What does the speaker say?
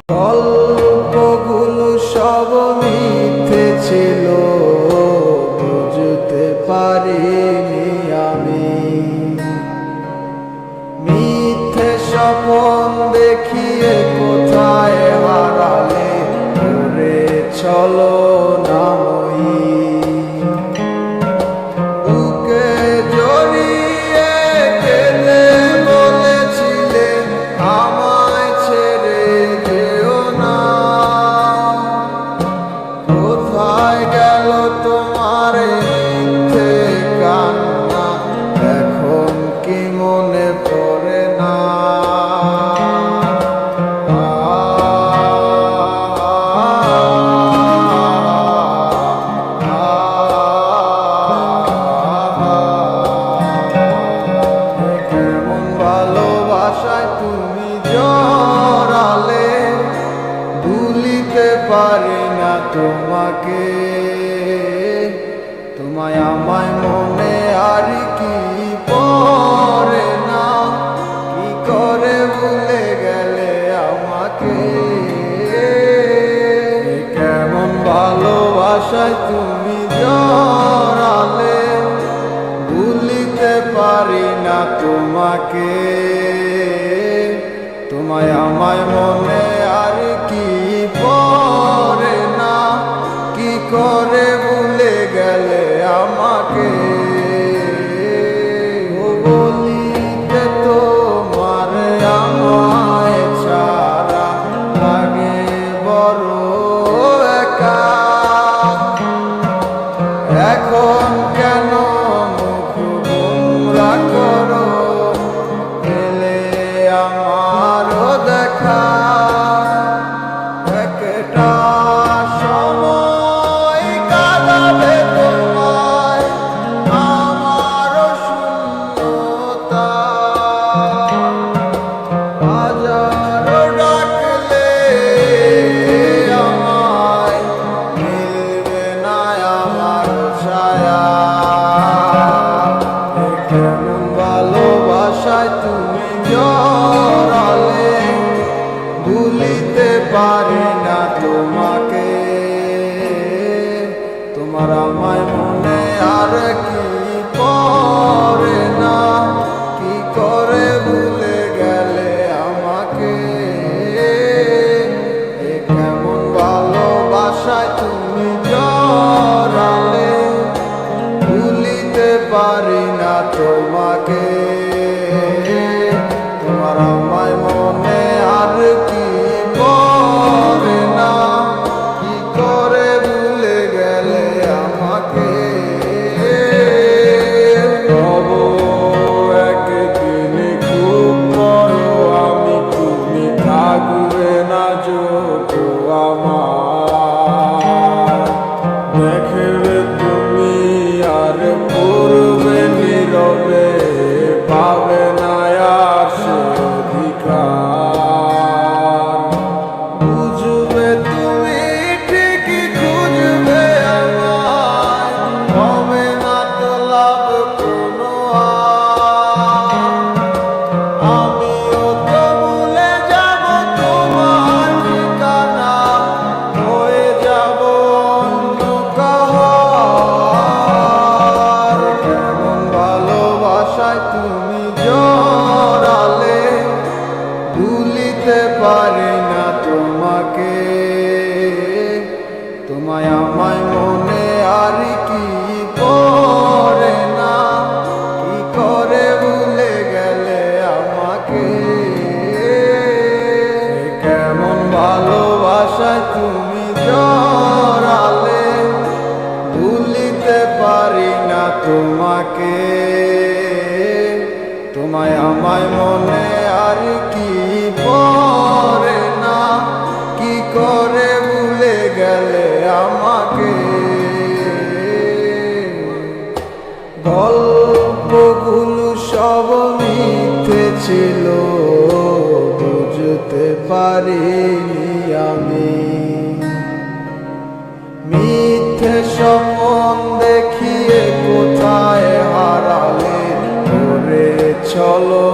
গল্পগুলো সব মিথ্যে ছিল, বুঝতে পারিনি আমি। মিথ্যে স্বপ্ন দেখিয়ে কোথায় হারালে ঘুরে চলো নামই। বুকে জড়িয়ে কেঁদে বলেছিলে আমায় ছেড়ে যেও না। কোথায় গেল তোমার মিথ্যে কান্না, এখন কি মনে পড়ে না? কেমন ভালোবাসায় তুমি জড়ালে, ভুলিতে পারি না তোমাকে। তোমায় আমায় মনে আর কি পড়ে না, কি করে ভুলে গেলে আমাকে। কেমন ভালোবাসায় তুমি জড়ালে, ভুলিতে পারি না তোমাকে। তোমায় আমায় মনে আর কি পড়ে না, কি করে ভুলে গেলে আমাকে। বলিতে তোমার আমায় ছাড়া লাগে বড় একা। এখন কেন মুখ গোমরা করো, এলে আমারও দেখা। একটা সময় কাঁদাবে তোমায় আমারও শূন্যতা। হাজারো ডাকলে আমায় মিলবে না আমার ছায়া। কেমন ভালোবাসায় তুমি জড়ালে, ভুলিতে পারি না তোমাকে। তোমার আমায় মনে আর কি পড়ে না, কি করে ভুলে গেলে আমাকে। কেমন ভালোবাসায় তুমি জড়ালে, ভুলিতে পারি না তোমাকে। তোমার আমায় মনে আর কি পড়ে না, কি করে ভুলে গেলে আমাকে। তবু একদিন খুব বড় আমি, তুমি থাকবে না যত আমার। দেখবে তুমি আর পড়বে নীরবে, পাবে না আর সে অধিকার। বুঝবে তুমি ঠিকই খুঁজবে আমায়, হবে না তো লাভ কোনো আর। আমিও তো ভুলে যাব তোমার ঠিকানা, হয়ে যাব অন্য কাহার। কেমন ভালোবাসায় তুমি জড়ালে, ভুলিতে পারি না তোমাকে। তোমায় আমায় মনে আর কি পড়ে না, কি করে ভুলে গেলে আমাকে। কেমন ভালোবাসায় তুমি জড়ালে, ভুলিতে পারি না তোমাকে। তোমায় আমায় মনে আর কি পড়ে না, কি করে ভুলে গেলে আমাকে। গল্পগুলো সব মিথ্যে ছিল, বুঝতে পারিনি আমি। মিথ্যে স্বপ্ন দেখিয়ে কোথায় হারালে ঘুরে চলো